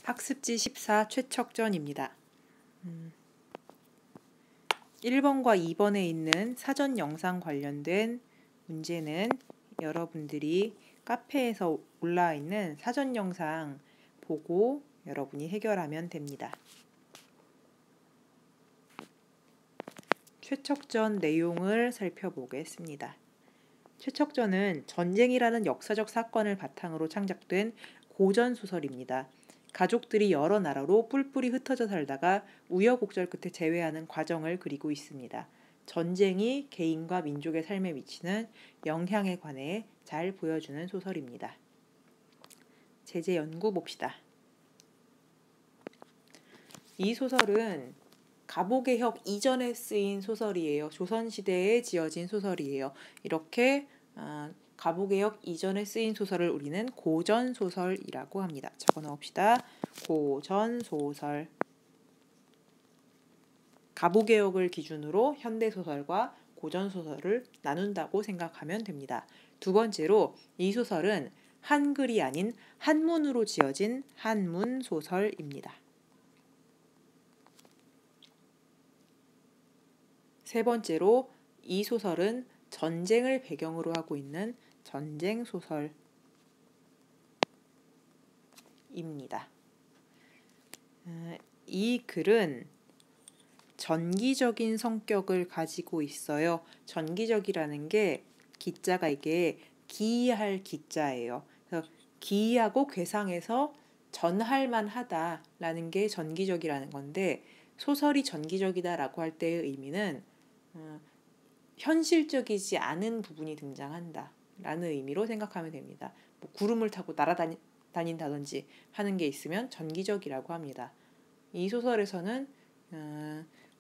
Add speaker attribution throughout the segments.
Speaker 1: 학습지 14 최척전입니다. 1번과 2번에 있는 사전 영상 관련된 문제는 여러분들이 카페에서 올라와 있는 사전 영상 보고 여러분이 해결하면 됩니다. 최척전 내용을 살펴보겠습니다. 최척전은 전쟁이라는 역사적 사건을 바탕으로 창작된 고전소설입니다. 가족들이 여러 나라로 뿔뿔이 흩어져 살다가 우여곡절 끝에 재회하는 과정을 그리고 있습니다. 전쟁이 개인과 민족의 삶에 미치는 영향에 관해 잘 보여주는 소설입니다. 제재 연구 봅시다. 이 소설은 가보개혁 이전에 쓰인 소설이에요. 조선시대에 지어진 소설이에요. 이렇게 가보개혁 이전에 쓰인 소설을 우리는 고전소설이라고 합니다. 적어놓읍시다. 고전소설. 가보개혁을 기준으로 현대소설과 고전소설을 나눈다고 생각하면 됩니다. 두 번째로 이 소설은 한글이 아닌 한문으로 지어진 한문소설입니다. 세 번째로 이 소설은 전쟁을 배경으로 하고 있는 전쟁소설입니다. 이 글은 전기적인 성격을 가지고 있어요. 전기적이라는 게 기자가 이게 기이할 기자예요. 그래서 기이하고 괴상해서 전할만 하다라는 게 전기적이라는 건데 소설이 전기적이다라고 할 때의 의미는 현실적이지 않은 부분이 등장한다 라는 의미로 생각하면 됩니다. 뭐 구름을 타고 날아다닌다든지 하는 게 있으면 전기적이라고 합니다. 이 소설에서는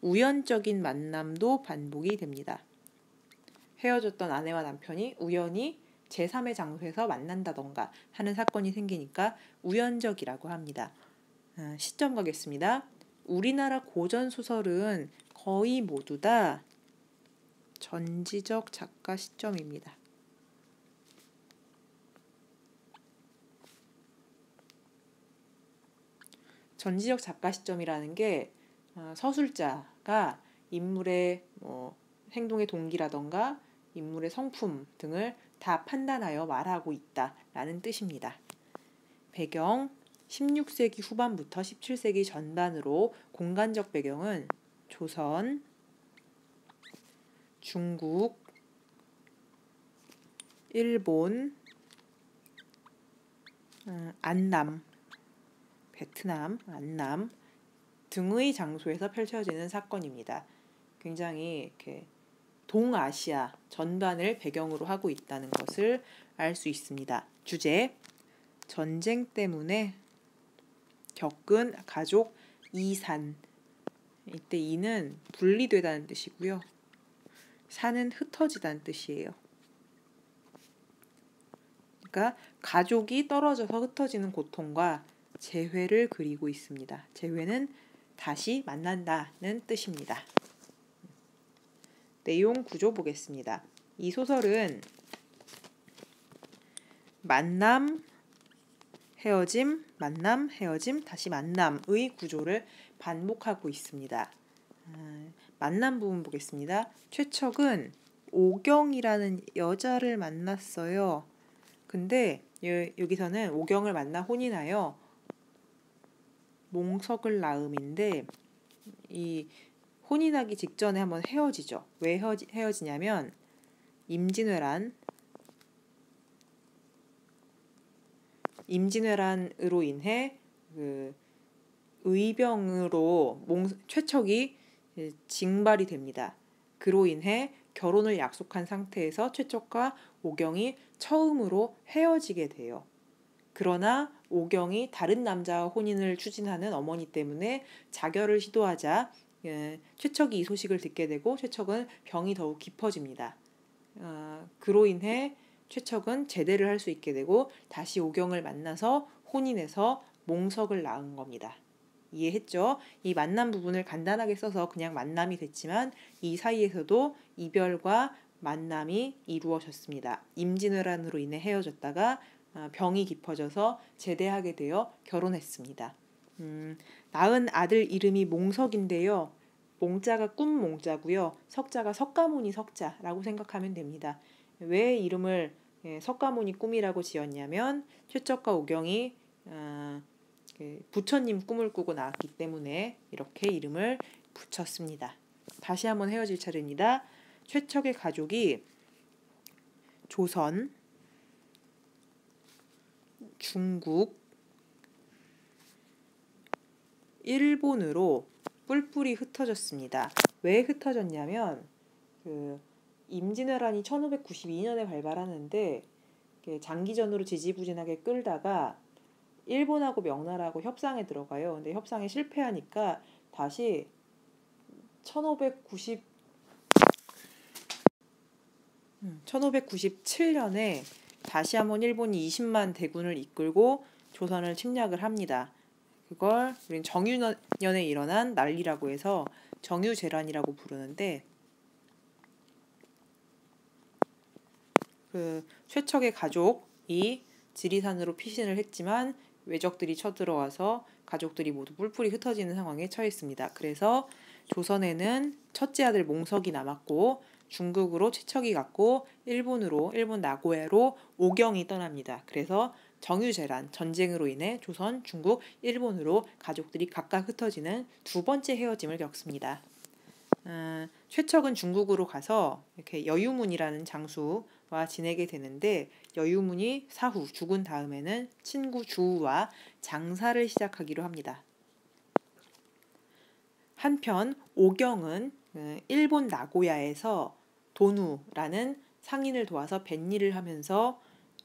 Speaker 1: 우연적인 만남도 반복이 됩니다. 헤어졌던 아내와 남편이 우연히 제3의 장소에서 만난다던가 하는 사건이 생기니까 우연적이라고 합니다. 시점 가겠습니다. 우리나라 고전소설은 거의 모두 다 전지적 작가 시점입니다. 전지적 작가 시점이라는 게 서술자가 인물의 행동의 동기라던가 인물의 성품 등을 다 판단하여 말하고 있다라는 뜻입니다. 배경 16세기 후반부터 17세기 전반으로 공간적 배경은 조선, 중국, 일본, 안남, 베트남, 안남 등의 장소에서 펼쳐지는 사건입니다. 굉장히 이렇게 동아시아 전반을 배경으로 하고 있다는 것을 알 수 있습니다. 주제, 전쟁 때문에 겪은 가족 이산. 이때 이는 분리되다는 뜻이고요. 산은 흩어지다는 뜻이에요. 그러니까 가족이 떨어져서 흩어지는 고통과 재회를 그리고 있습니다. 재회는 다시 만난다는 뜻입니다. 내용 구조 보겠습니다. 이 소설은 만남, 헤어짐, 만남, 헤어짐, 다시 만남의 구조를 반복하고 있습니다. 만남 부분 보겠습니다. 최척은 오경이라는 여자를 만났어요. 근데 여기서는 오경을 만나 혼인하여 몽석을 낳음인데 이 혼인하기 직전에 한번 헤어지죠. 왜 헤어지냐면 임진왜란으로 인해 의병으로 최척이 징발이 됩니다. 그로 인해 결혼을 약속한 상태에서 최척과 오경이 처음으로 헤어지게 돼요. 그러나 오경이 다른 남자와 혼인을 추진하는 어머니 때문에 자결을 시도하자 최척이 이 소식을 듣게 되고 최척은 병이 더욱 깊어집니다. 그로 인해 최척은 제대를 할 수 있게 되고 다시 오경을 만나서 혼인해서 몽석을 낳은 겁니다. 이해했죠? 이 만남 부분을 간단하게 써서 그냥 만남이 됐지만 이 사이에서도 이별과 만남이 이루어졌습니다. 임진왜란으로 인해 헤어졌다가 병이 깊어져서 제대하게 되어 결혼했습니다. 낳은 아들 이름이 몽석인데요. 몽자가 꿈 몽자고요. 석자가 석가모니 석자라고 생각하면 됩니다. 왜 이름을 석가모니 꿈이라고 지었냐면 최척과 오경이 부처님 꿈을 꾸고 나왔기 때문에 이렇게 이름을 붙였습니다. 다시 한번 헤어질 차례입니다. 최척의 가족이 조선, 중국, 일본으로 뿔뿔이 흩어졌습니다. 왜 흩어졌냐면 임진왜란이 1592년에 발발하는데 장기전으로 지지부진하게 끌다가 일본하고 명나라하고 협상에 들어가요. 근데 협상에 실패하니까 다시 1597년에 다시 한번 일본이 20만 대군을 이끌고 조선을 침략을 합니다. 그걸 우린 정유년에 일어난 난리라고 해서 정유재란이라고 부르는데 최척의 가족이 지리산으로 피신을 했지만 외적들이 쳐들어와서 가족들이 모두 뿔뿔이 흩어지는 상황에 처했습니다. 그래서 조선에는 첫째 아들 몽석이 남았고 중국으로 최척이 갔고 일본 나고야로 오경이 떠납니다. 그래서 정유재란 전쟁으로 인해 조선, 중국, 일본으로 가족들이 각각 흩어지는 두 번째 헤어짐을 겪습니다. 최척은 중국으로 가서 이렇게 여유문이라는 장수와 지내게 되는데 여유문이 사후 죽은 다음에는 친구 주우와 장사를 시작하기로 합니다. 한편 오경은 일본 나고야에서 도누라는 상인을 도와서 뱃일을 하면서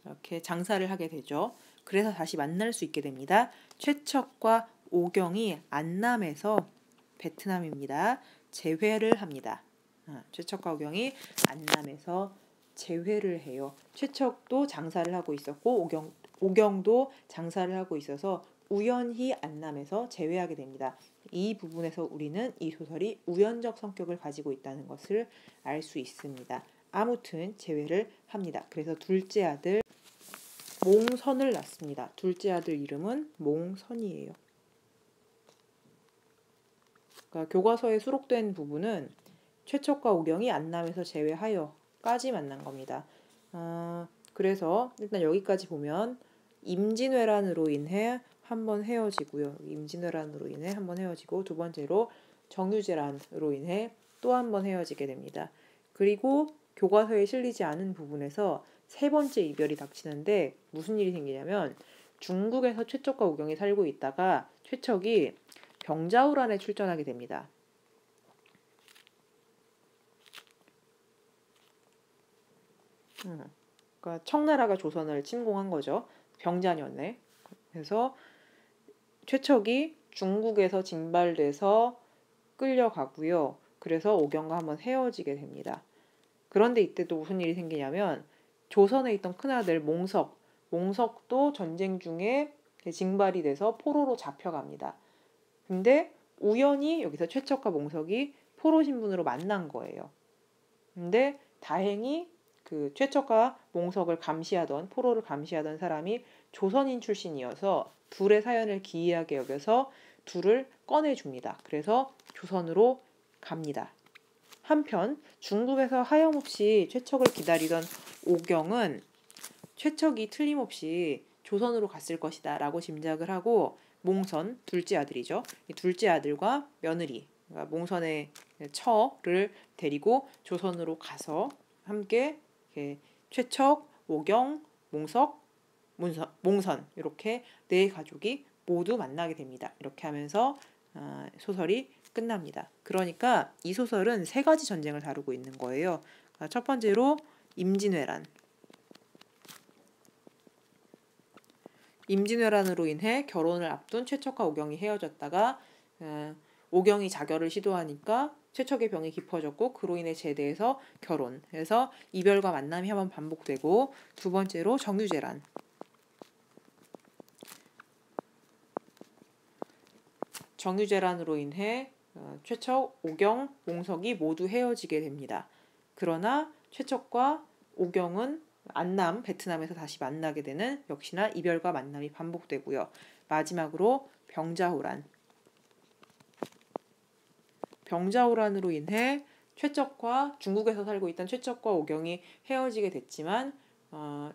Speaker 1: 이렇게 장사를 하게 되죠. 그래서 다시 만날 수 있게 됩니다. 최척과 오경이 안남에서 베트남입니다. 재회를 합니다. 최척과 오경이 안남에서 재회를 해요. 최척도 장사를 하고 있었고 오경도 장사를 하고 있어서 우연히 안남에서 재회하게 됩니다. 이 부분에서 우리는 이 소설이 우연적 성격을 가지고 있다는 것을 알 수 있습니다. 아무튼 재회를 합니다. 그래서 둘째 아들 몽선을 낳습니다. 둘째 아들 이름은 몽선이에요. 그러니까 교과서에 수록된 부분은 최척과 오경이 안남에서 재회하여까지 만난 겁니다. 그래서 일단 여기까지 보면 임진왜란으로 인해 한번 헤어지고요. 임진왜란으로 인해 한번 헤어지고 두 번째로 정유재란으로 인해 또 한번 헤어지게 됩니다. 그리고 교과서에 실리지 않은 부분에서 세 번째 이별이 닥치는데 무슨 일이 생기냐면 중국에서 최척과 오경이 살고 있다가 최척이 병자호란에 출전하게 됩니다. 그러니까 청나라가 조선을 침공한 거죠. 병자년에. 그래서 최척이 중국에서 징발돼서 끌려가고요. 그래서 오경과 한번 헤어지게 됩니다. 그런데 이때 또 무슨 일이 생기냐면 조선에 있던 큰아들 몽석도 전쟁 중에 징발이 돼서 포로로 잡혀갑니다. 근데 우연히 여기서 최척과 몽석이 포로 신분으로 만난 거예요. 근데 다행히 그 최척과 몽석을 포로를 감시하던 사람이 조선인 출신이어서 둘의 사연을 기이하게 여겨서 둘을 꺼내줍니다. 그래서 조선으로 갑니다. 한편 중국에서 하염없이 최척을 기다리던 오경은 최척이 틀림없이 조선으로 갔을 것이다 라고 짐작을 하고 몽선, 둘째 아들이죠. 이 둘째 아들과 며느리, 그러니까 몽선의 처를 데리고 조선으로 가서 함께 최척, 오경, 몽선 이렇게 네 가족이 모두 만나게 됩니다. 이렇게 하면서 소설이 끝납니다. 그러니까 이 소설은 세 가지 전쟁을 다루고 있는 거예요. 첫 번째로 임진왜란으로 인해 결혼을 앞둔 최척과 오경이 헤어졌다가 오경이 자결을 시도하니까 최척의 병이 깊어졌고 그로 인해 제대해서 결혼해서 이별과 만남이 한번 반복되고 두 번째로 정유재란. 정유재란으로 인해 최척, 오경, 몽석이 모두 헤어지게 됩니다. 그러나 최척과 오경은 안남, 베트남에서 다시 만나게 되는 역시나 이별과 만남이 반복되고요. 마지막으로 병자호란. 병자호란으로 인해 최적과 중국에서 살고 있던 최적과 오경이 헤어지게 됐지만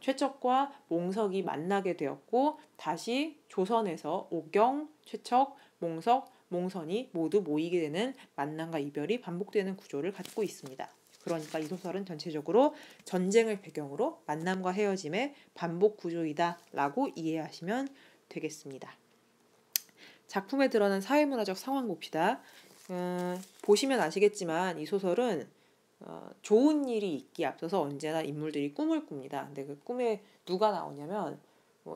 Speaker 1: 최적과 몽석이 만나게 되었고 다시 조선에서 오경, 최적, 몽석, 몽선이 모두 모이게 되는 만남과 이별이 반복되는 구조를 갖고 있습니다. 그러니까 이 소설은 전체적으로 전쟁을 배경으로 만남과 헤어짐의 반복 구조이다 라고 이해하시면 되겠습니다. 작품에 드러난 사회문화적 상황 봅시다. 보시면 아시겠지만 이 소설은 좋은 일이 있기에 앞서서 언제나 인물들이 꿈을 꿉니다. 근데 그 꿈에 누가 나오냐면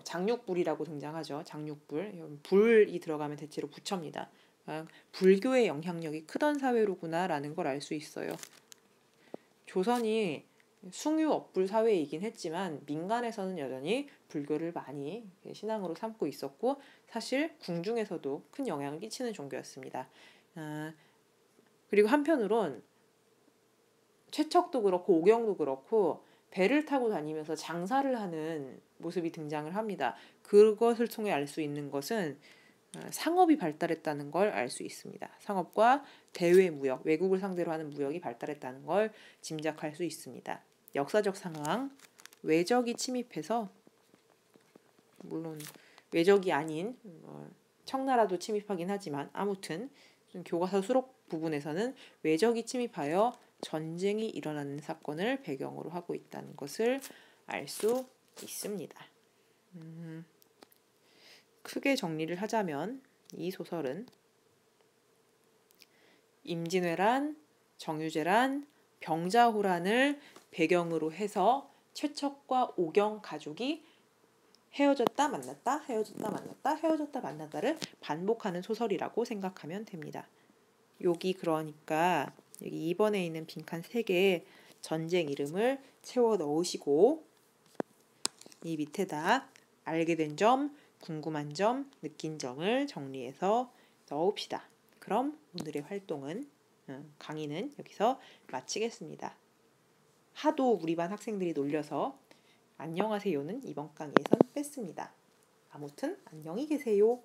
Speaker 1: 장육불이라고 등장하죠. 장육불. 불이 들어가면 대체로 부처입니다. 불교의 영향력이 크던 사회로구나라는 걸 알 수 있어요. 조선이 숭유업불 사회이긴 했지만 민간에서는 여전히 불교를 많이 신앙으로 삼고 있었고 사실 궁중에서도 큰 영향을 끼치는 종교였습니다. 그리고 한편으론 최척도 그렇고 오경도 그렇고 배를 타고 다니면서 장사를 하는 모습이 등장을 합니다. 그것을 통해 알 수 있는 것은 상업이 발달했다는 걸 알 수 있습니다. 상업과 대외 무역, 외국을 상대로 하는 무역이 발달했다는 걸 짐작할 수 있습니다. 역사적 상황, 외적이 침입해서 물론 외적이 아닌 청나라도 침입하긴 하지만 아무튼 교과서 수록 부분에서는 외적이 침입하여 전쟁이 일어나는 사건을 배경으로 하고 있다는 것을 알 수 있습니다. 크게 정리를 하자면 이 소설은 임진왜란, 정유재란, 병자호란을 배경으로 해서 최척과 오경 가족이 헤어졌다 만났다 헤어졌다 만났다 헤어졌다 만났다를 반복하는 소설이라고 생각하면 됩니다. 여기 그러니까 여기 2번에 있는 빈칸 3개의 전쟁 이름을 채워 넣으시고 이 밑에다 알게 된 점, 궁금한 점, 느낀 점을 정리해서 넣읍시다. 그럼 오늘의 활동은 강의는 여기서 마치겠습니다. 하도 우리 반 학생들이 놀려서 안녕하세요는 이번 강의에선 뺐습니다. 아무튼 안녕히 계세요.